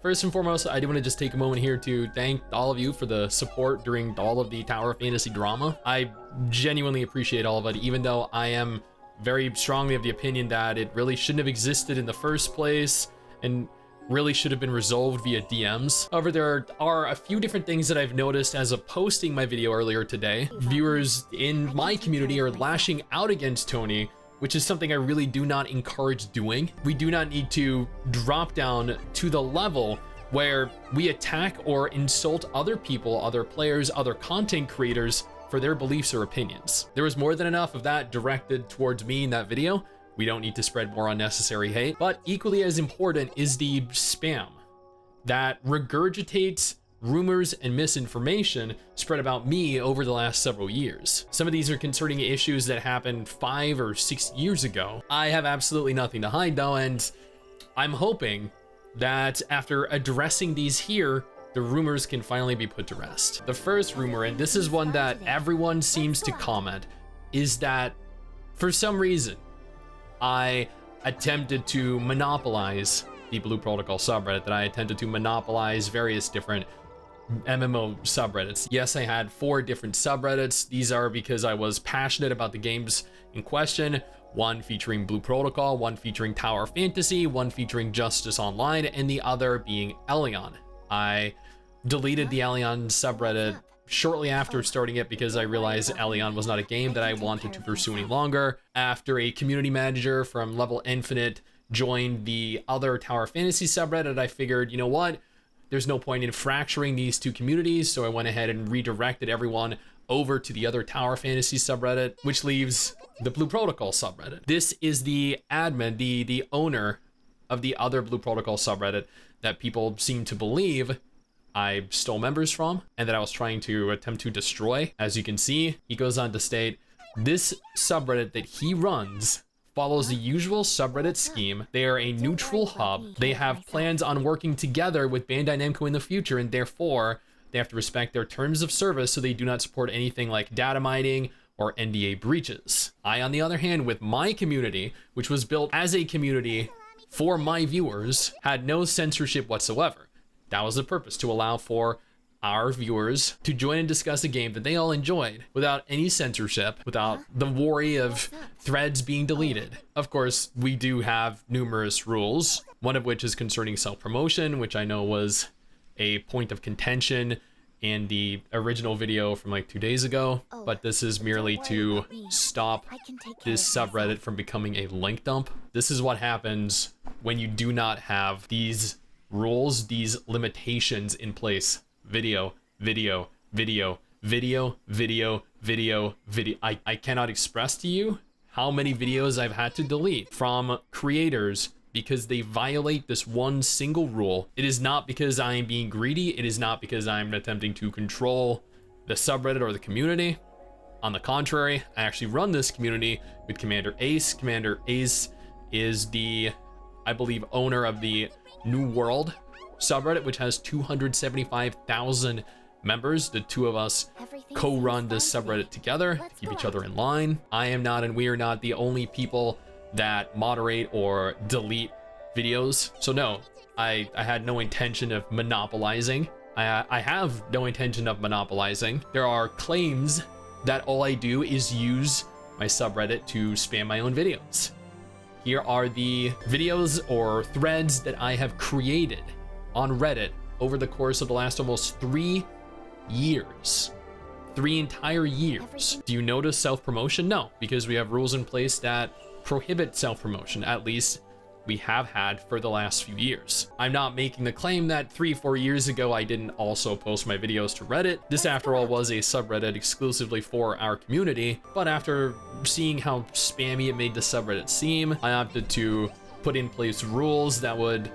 First and foremost, I do want to just take a moment here to thank all of you for the support during all of the Tower Fantasy drama. I genuinely appreciate all of it, even though I am very strongly of the opinion that it really shouldn't have existed in the first place and really should have been resolved via DMs. However, there are a few different things that I've noticed as of posting my video earlier today. Viewers in my community are lashing out against Tony, which is something I really do not encourage doing. We do not need to drop down to the level where we attack or insult other people, other players, other content creators for their beliefs or opinions. There was more than enough of that directed towards me in that video. We don't need to spread more unnecessary hate, but equally as important is the spam that regurgitates rumors and misinformation spread about me over the last several years. Some of these are concerning issues that happened 5 or 6 years ago. I have absolutely nothing to hide though, and I'm hoping that after addressing these here, the rumors can finally be put to rest. The first rumor, and this is one that everyone seems to comment, is that for some reason, I attempted to monopolize the Blue Protocol subreddit, that I attempted to monopolize various different MMO subreddits. Yes, I had 4 different subreddits. These are because I was passionate about the games in question. One featuring Blue Protocol, one featuring Tower Fantasy, one featuring Justice Online, and the other being Elion. I deleted the Elion subreddit shortly after starting it because I realized Elion was not a game that I wanted to pursue any longer. After a community manager from Level Infinite joined the other Tower Fantasy subreddit, I figured, you know what? There's no point in fracturing these two communities, so I went ahead and redirected everyone over to the other Tower Fantasy subreddit, which leaves the Blue Protocol subreddit. This is the admin, the owner of the other Blue Protocol subreddit that people seem to believe I stole members from and that I was trying to attempt to destroy. As you can see, he goes on to state, this subreddit that he runs follows the usual subreddit scheme. They are a neutral hub. They have plans on working together with Bandai Namco in the future, and therefore they have to respect their terms of service so they do not support anything like data mining or NDA breaches. I, on the other hand, with my community, which was built as a community for my viewers, had no censorship whatsoever. That was the purpose, to allow for our viewers to join and discuss a game that they all enjoyed without any censorship, without the worry of threads being deleted. Of course, we do have numerous rules, one of which is concerning self-promotion, which I know was a point of contention in the original video from like 2 days ago, but this is merely to stop this subreddit from becoming a link dump. This is what happens when you do not have these rules, these limitations in place. Video. I cannot express to you how many videos I've had to delete from creators because they violate this one single rule. It is not because I am being greedy. It is not because I'm attempting to control the subreddit or the community. On the contrary, I actually run this community with Commander Ace. Commander Ace is the, I believe, owner of the New World subreddit, which has 275,000 members. The two of us co-run this subreddit together to keep each other in line. I am not, and we are not, the only people that moderate or delete videos. So no, I had no intention of monopolizing. I have no intention of monopolizing. There are claims that all I do is use my subreddit to spam my own videos. Here are the videos or threads that I have created on Reddit over the course of the last almost 3 years. 3 entire years. Do you notice self-promotion? No, because we have rules in place that prohibit self-promotion, at least we have had for the last few years. I'm not making the claim that 3-4 years ago I didn't also post my videos to Reddit. This, after all, was a subreddit exclusively for our community, but after seeing how spammy it made the subreddit seem, I opted to put in place rules that would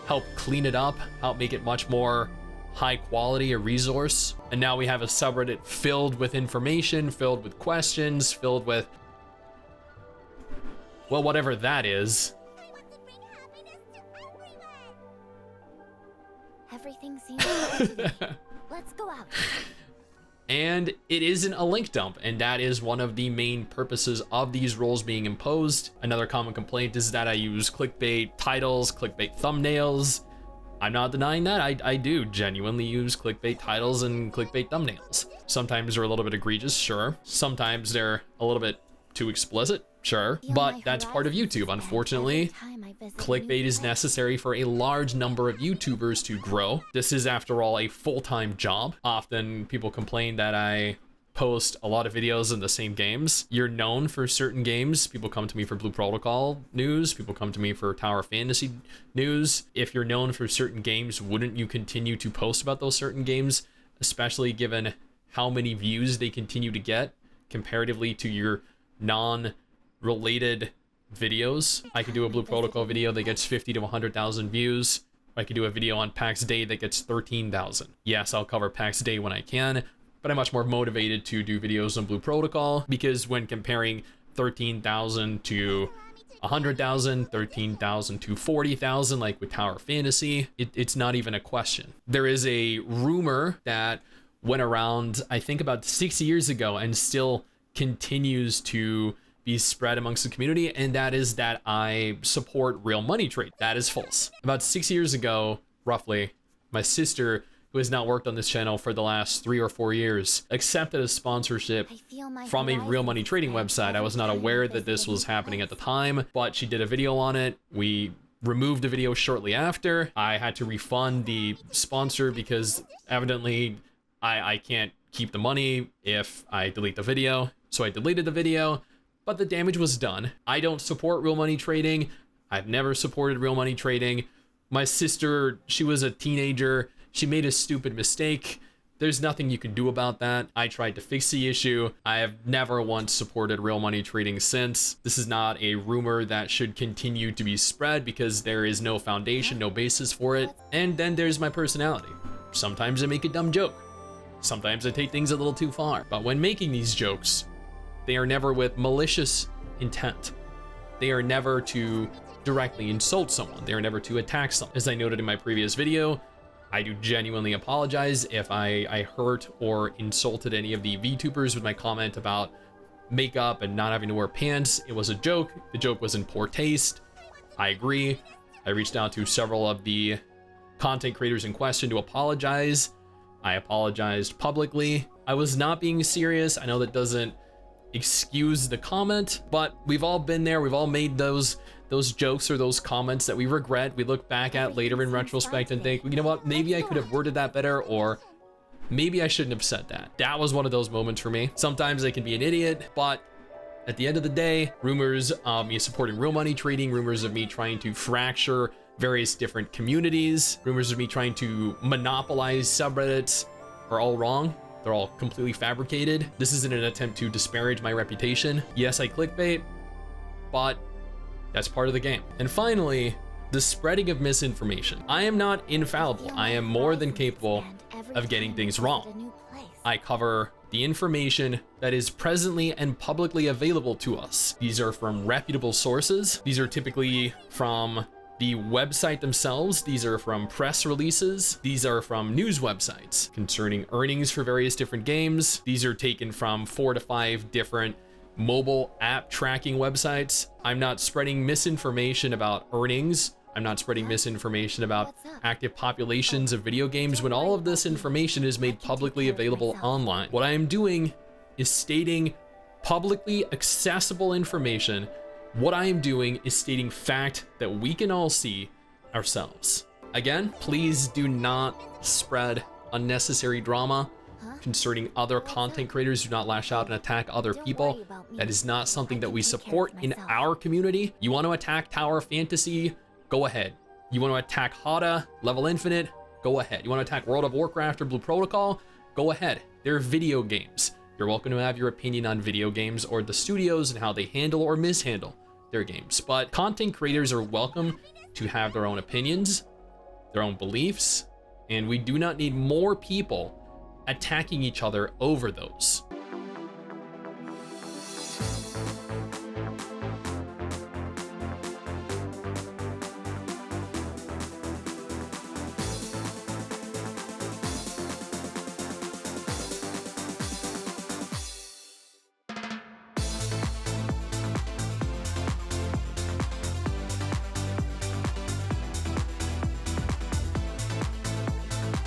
help clean it up, help make it much more high quality a resource. And now we have a subreddit filled with information, filled with questions, filled with, well, whatever that is. Everything seems good. Let's go out. And it isn't a link dump, and that is one of the main purposes of these rules being imposed. Another common complaint is that I use clickbait titles, clickbait thumbnails. I'm not denying that. I do genuinely use clickbait titles and clickbait thumbnails. Sometimes they're a little bit egregious, sure. Sometimes they're a little bit too explicit, sure. But that's part of YouTube. Unfortunately, clickbait is necessary for a large number of YouTubers to grow. This is, after all, a full-time job. Often people complain that I post a lot of videos in the same games. You're known for certain games. People come to me for Blue Protocol news. People come to me for Tower Fantasy news. If you're known for certain games, wouldn't you continue to post about those certain games, especially given how many views they continue to get comparatively to your non-related videos? I could do a Blue Protocol video that gets 50 to 100,000 views. I could do a video on PAX Day that gets 13,000. Yes, I'll cover PAX Day when I can, but I'm much more motivated to do videos on Blue Protocol, because when comparing 13,000 to 100,000, 13,000 to 40,000, like with Tower Fantasy, it's not even a question. There is a rumor that went around, I think about 6 years ago, and still continues to be spread amongst the community, and that is that I support real money trade. That is false. About 6 years ago, roughly, my sister, who has now worked on this channel for the last 3 or 4 years, accepted a sponsorship from a real money trading website. I was not aware that this was happening at the time, but she did a video on it. We removed the video shortly after. I had to refund the sponsor because evidently I can't keep the money if I delete the video. So I deleted the video, but the damage was done. I don't support real money trading. I've never supported real money trading. My sister, she was a teenager. She made a stupid mistake. There's nothing you can do about that. I tried to fix the issue. I have never once supported real money trading since. This is not a rumor that should continue to be spread because there is no foundation, no basis for it. And then there's my personality. Sometimes I make a dumb joke. Sometimes I take things a little too far. But when making these jokes, they are never with malicious intent. They are never to directly insult someone. They are never to attack someone. As I noted in my previous video, I do genuinely apologize if I hurt or insulted any of the VTubers with my comment about makeup and not having to wear pants. It was a joke. The joke was in poor taste. I agree. I reached out to several of the content creators in question to apologize. I apologized publicly. I was not being serious. I know that doesn't excuse the comment, but we've all been there. We've all made those jokes or those comments that we regret. We look back at later in retrospect and think, you know what, maybe I could have worded that better, or maybe I shouldn't have said that. That was one of those moments for me. Sometimes I can be an idiot, but at the end of the day, rumors of me supporting real money trading, rumors of me trying to fracture various different communities, rumors of me trying to monopolize subreddits are all wrong. They're all completely fabricated. This isn't an attempt to disparage my reputation. Yes, I clickbait, but that's part of the game. And finally, the spreading of misinformation. I am not infallible. I am more than capable of getting things wrong. I cover the information that is presently and publicly available to us. These are from reputable sources. These are typically from the website themselves. These are from press releases. These are from news websites concerning earnings for various different games. These are taken from 4 to 5 different mobile app tracking websites. I'm not spreading misinformation about earnings. I'm not spreading misinformation about active populations of video games when all of this information is made publicly available online. What I am doing is stating publicly accessible information. What I am doing is stating fact that we can all see ourselves. Again, please do not spread unnecessary drama concerning other content creators. Do not lash out and attack other people. That is not something that we support in our community. You want to attack Tower Fantasy? Go ahead. You want to attack Hada, Level Infinite? Go ahead. You want to attack World of Warcraft or Blue Protocol? Go ahead. They're video games. You're welcome to have your opinion on video games or the studios and how they handle or mishandle their games. But content creators are welcome to have their own opinions, their own beliefs, and we do not need more people attacking each other over those.